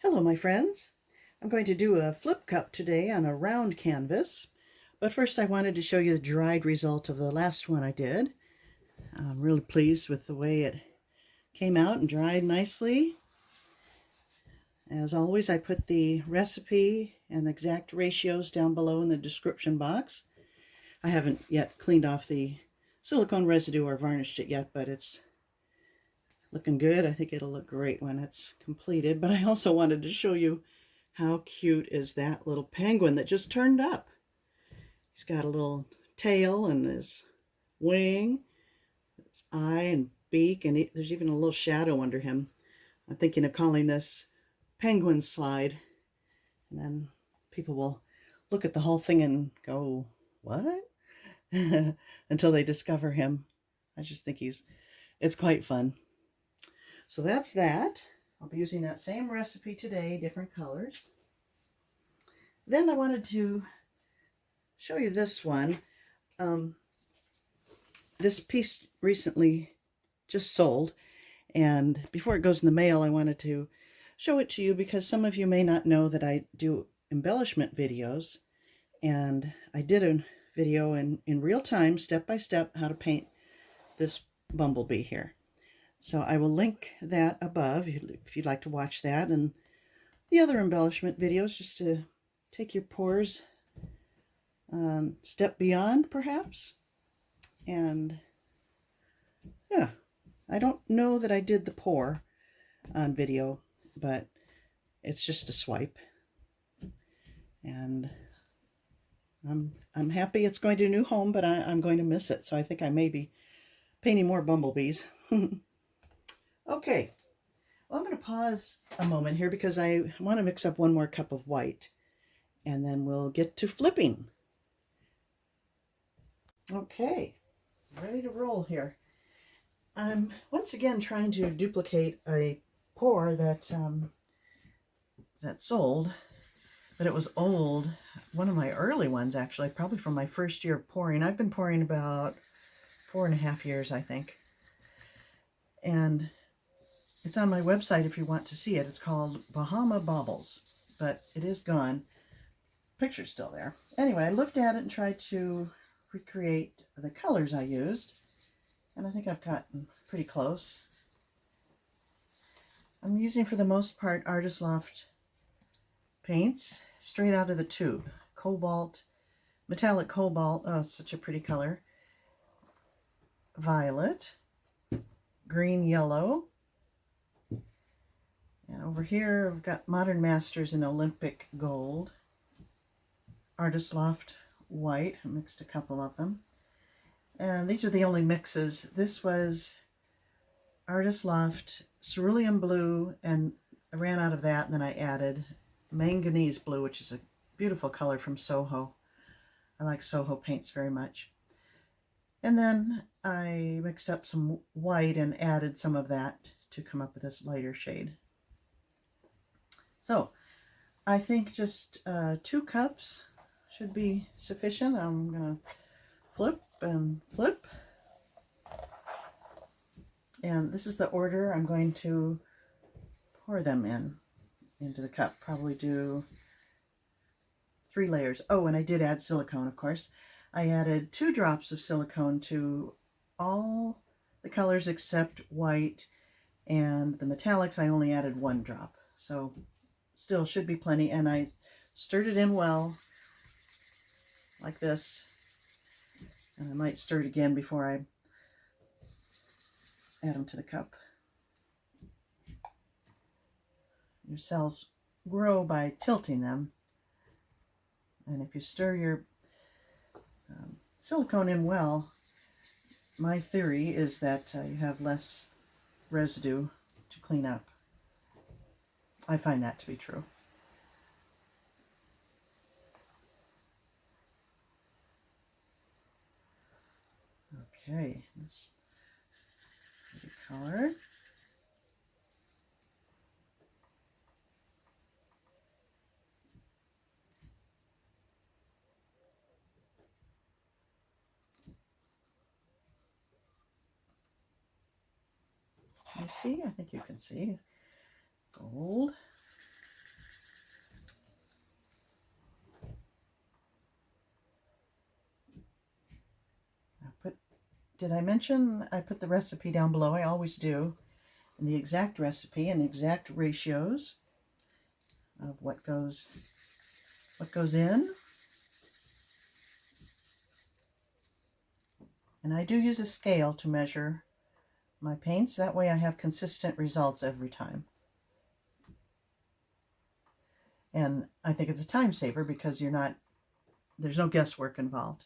Hello my friends. I'm going to do a flip cup today on a round canvas, but first I wanted to show you the dried result of the last one I did. I'm really pleased with the way it came out and dried nicely. As always, I put the recipe and the exact ratios down below in the description box. I haven't yet cleaned off the silicone residue or varnished it yet, but it's looking good. I think it'll look great when it's completed. But I also wanted to show you how cute is that little penguin that just turned up. He's got a little tail and his wing, his eye and beak, and there's even a little shadow under him. I'm thinking of calling this Penguin Slide. And then people will look at the whole thing and go, what? Until they discover him. I just think it's quite fun. So that's that. I'll be using that same recipe today, different colors. Then I wanted to show you this one. This piece recently just sold, and before it goes in the mail, I wanted to show it to you because some of you may not know that I do embellishment videos, and I did a video in real time, step by step, how to paint this bumblebee here. So I will link that above if you'd like to watch that and the other embellishment videos, just to take your pours step beyond perhaps. And yeah, I don't know that I did the pour on video, but it's just a swipe. And I'm happy it's going to a new home, but I'm going to miss it. So I think I may be painting more bumblebees. Okay, well, I'm going to pause a moment here because I want to mix up one more cup of white, and then we'll get to flipping. Okay, ready to roll here. I'm once again trying to duplicate a pour that sold, but it was old. One of my early ones, actually, probably from my first year of pouring. I've been pouring about 4.5 years, I think. And it's on my website if you want to see it. It's called Bahama Baubles, but it is gone. Picture's still there. Anyway, I looked at it and tried to recreate the colors I used, and I think I've gotten pretty close. I'm using, for the most part, Artist Loft paints straight out of the tube. Cobalt, metallic cobalt, oh, it's such a pretty color. Violet, green, yellow. And over here, I've got Modern Masters in Olympic Gold. Artist Loft White. I mixed a couple of them. And these are the only mixes. This was Artist Loft Cerulean Blue, and I ran out of that, and then I added Manganese Blue, which is a beautiful color from Soho. I like Soho paints very much. And then I mixed up some white and added some of that to come up with this lighter shade. So I think just 2 cups should be sufficient. I'm going to flip and flip. And this is the order I'm going to pour them into the cup. Probably do 3 layers. Oh, and I did add silicone, of course. I added 2 drops of silicone to all the colors except white, and the metallics I only added 1 drop. So still should be plenty, and I stirred it in well, like this. And I might stir it again before I add them to the cup. Your cells grow by tilting them, and if you stir your silicone in well, my theory is that you have less residue to clean up. I find that to be true. Okay, this pretty color. You see? I think you can see. Gold. did I mention I put the recipe down below? I always do. And the exact recipe and exact ratios of what goes in. And I do use a scale to measure my paints. That way I have consistent results every time. And I think it's a time saver because there's no guesswork involved.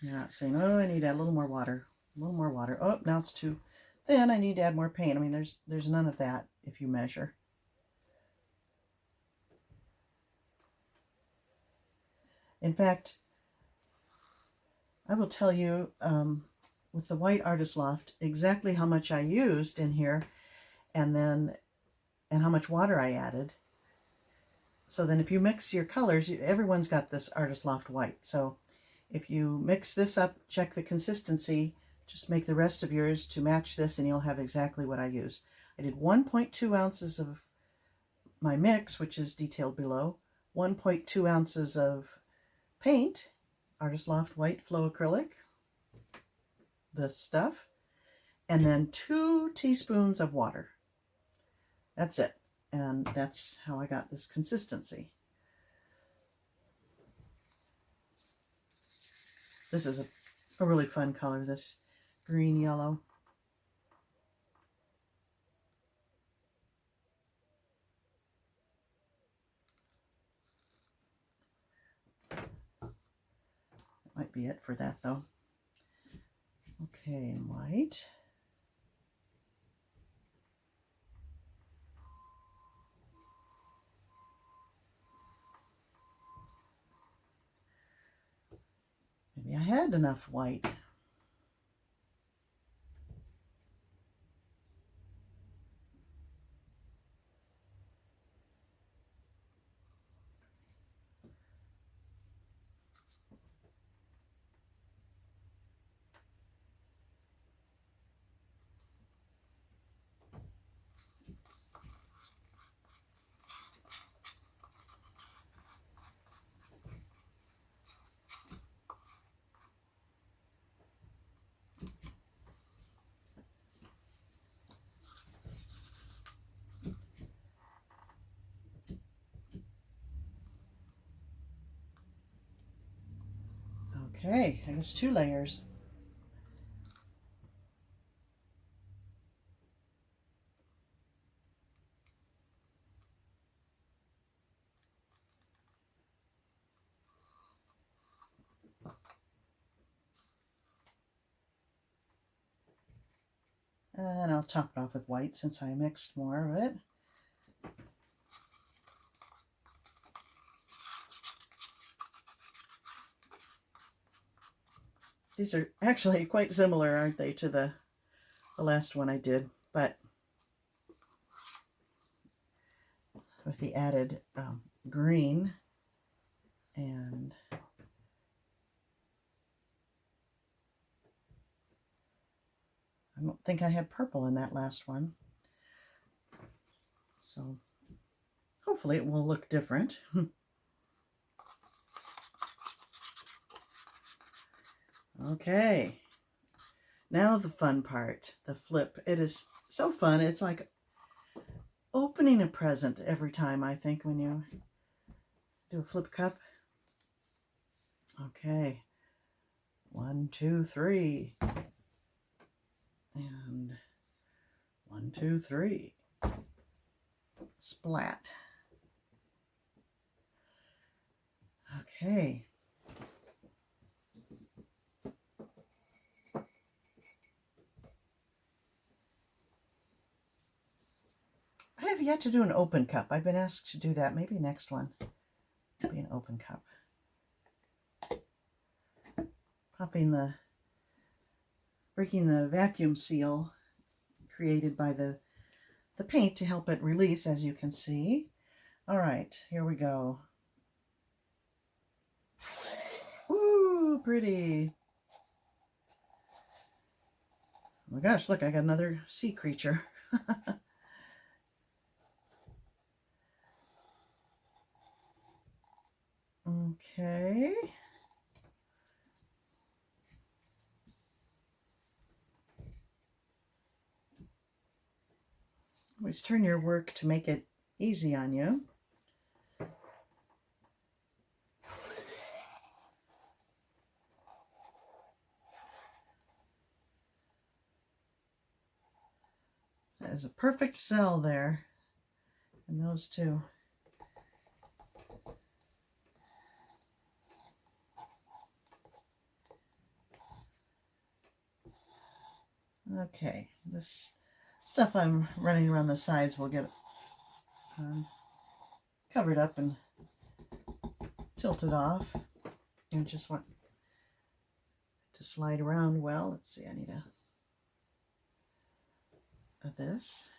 You're not saying, oh, I need to add a little more water, a little more water. Oh, now it's too thin. I need to add more paint. I mean, there's none of that if you measure. In fact, I will tell you with the white Artist Loft exactly how much I used in here and how much water I added. So then if you mix your colors, everyone's got this Artist Loft white. So if you mix this up, check the consistency, just make the rest of yours to match this and you'll have exactly what I use. I did 1.2 ounces of my mix, which is detailed below, 1.2 ounces of paint, Artist Loft White Flow Acrylic, this stuff, and then 2 teaspoons of water. That's it. And that's how I got this consistency. This is a really fun color, this green yellow. That might be it for that though. Okay, and white. Maybe I had enough white. Okay, I guess 2 layers. And I'll top it off with white since I mixed more of it. These are actually quite similar, aren't they, to the last one I did, but with the added green and I don't think I had purple in that last one. So hopefully it will look different. Okay, now the fun part, the flip. It is so fun. It's like opening a present every time, I think, when you do a flip cup. Okay, 1, 2, 3. And 1, 2, 3. Splat. Okay. I have yet to do an open cup. I've been asked to do that. Maybe next one will be an open cup. Breaking the vacuum seal created by the paint to help it release, as you can see. All right, here we go. Ooh, pretty. Oh my gosh, look, I got another sea creature. Okay. Always turn your work to make it easy on you. That is a perfect cell there, and those two. Okay, this stuff I'm running around the sides will get covered up and tilted off. You just want to slide around well. Let's see, I need this.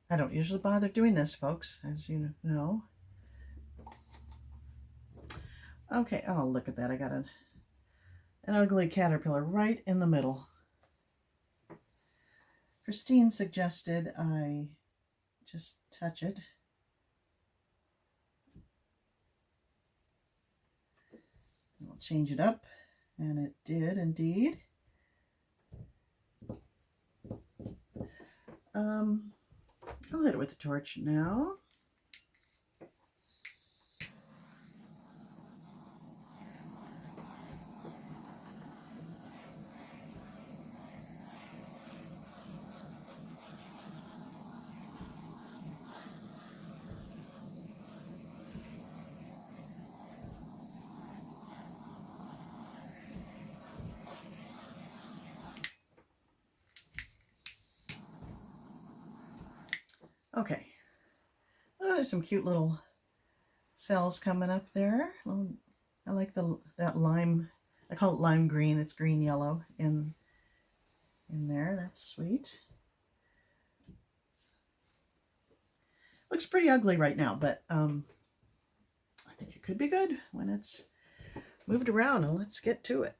I don't usually bother doing this, folks, as you know. Okay, oh, look at that. I got an ugly caterpillar right in the middle. Christine suggested I just touch it. I'll change it up, and it did indeed. I'll hit it with the torch now. Okay, oh, there's some cute little cells coming up there. Well, I like that lime. I call it lime green. It's green yellow in there. That's sweet. Looks pretty ugly right now, but I think it could be good when it's moved around. And let's get to it.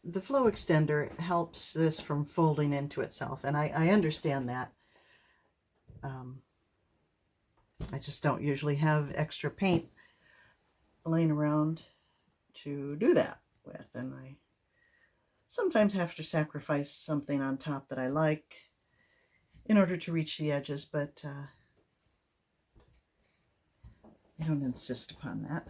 The flow extender helps this from folding into itself, and I understand that. I just don't usually have extra paint laying around to do that with, and I sometimes have to sacrifice something on top that I like in order to reach the edges, but I don't insist upon that.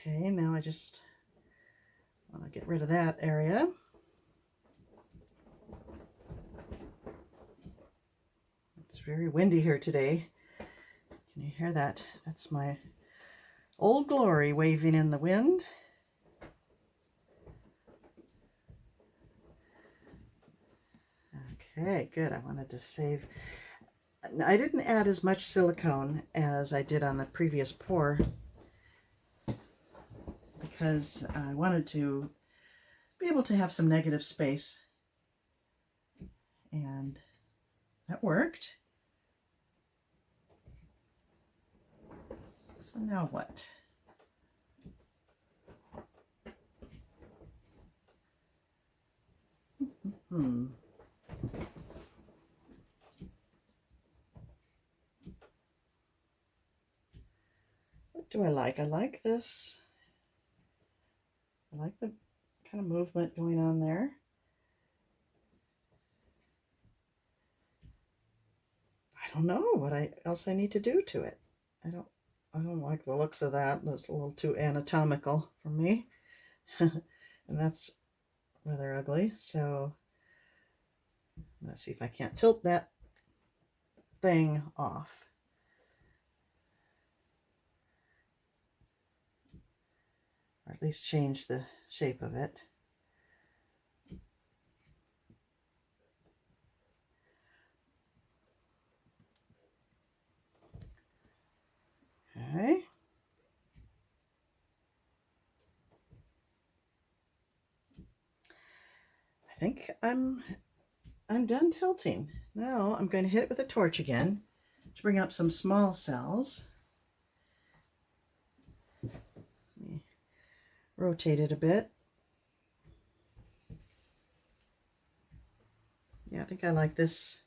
Okay, now I just want to get rid of that area. It's very windy here today. Can you hear that? That's my Old Glory waving in the wind. Okay, good. I wanted to save. I didn't add as much silicone as I did on the previous pour, because I wanted to be able to have some negative space, and that worked. So now what? What do I like? I like this. I like the kind of movement going on there. I don't know what else I need to do to it. I don't like the looks of that. That's a little too anatomical for me. And that's rather ugly. So let's see if I can't tilt that thing off. or at least change the shape of it. Okay. I think I'm done tilting. Now I'm going to hit it with a torch again to bring up some small cells. Let me rotate it a bit. Yeah, I think I like this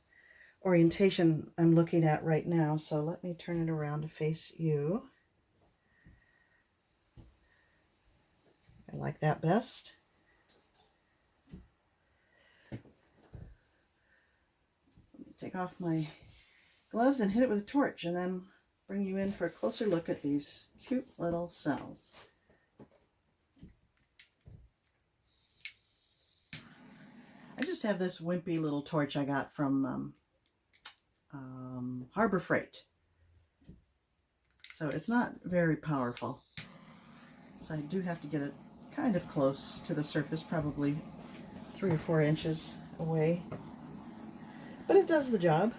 orientation I'm looking at right now, so let me turn it around to face you. I like that best. Take off my gloves and hit it with a torch, and then bring you in for a closer look at these cute little cells. I just have this wimpy little torch I got from Harbor Freight. So it's not very powerful. So I do have to get it kind of close to the surface, probably 3 or 4 inches away. But it does the job.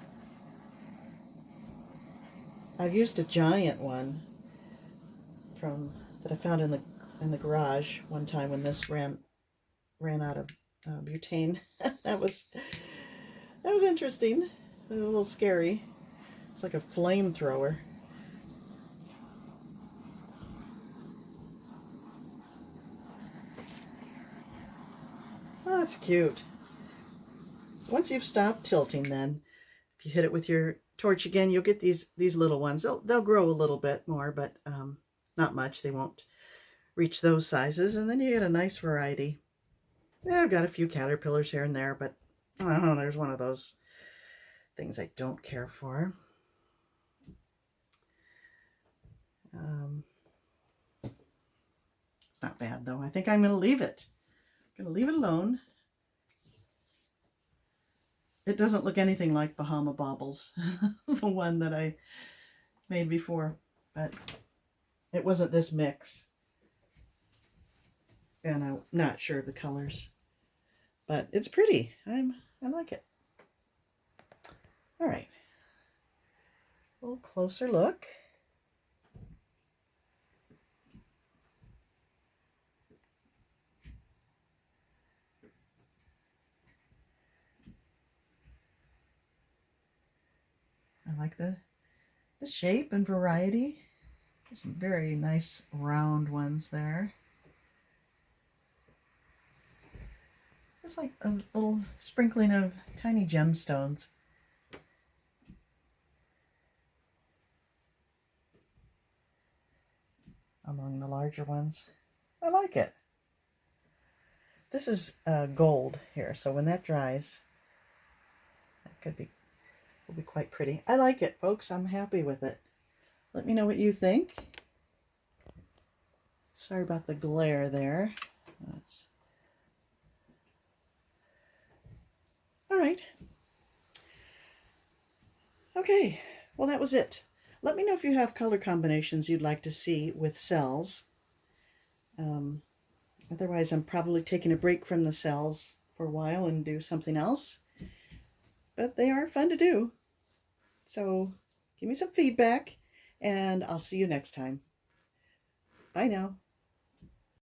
I've used a giant one that I found in the garage one time when this ran out of butane. that was interesting. A little scary. It's like a flamethrower. Oh, that's cute. Once you've stopped tilting, then if you hit it with your torch again, you'll get these little ones. They'll grow a little bit more, but not much. They won't reach those sizes, and then you get a nice variety. Yeah, I've got a few caterpillars here and there, but oh, there's one of those things I don't care for. It's not bad, though. I think I'm going to leave it. I'm going to leave it alone. It doesn't look anything like Bahama Baubles, the one that I made before, but it wasn't this mix. And I'm not sure of the colors, but it's pretty. I like it. All right, a little closer look. I like the shape and variety. There's some very nice round ones there. It's like a little sprinkling of tiny gemstones. Among the larger ones. I like it. This is gold here, so when that dries, that will be quite pretty. I like it, folks. I'm happy with it. Let me know what you think. Sorry about the glare there. All right. Okay, well, that was it. Let me know if you have color combinations you'd like to see with cells. Otherwise, I'm probably taking a break from the cells for a while and do something else. But they are fun to do. So give me some feedback, and I'll see you next time. Bye now.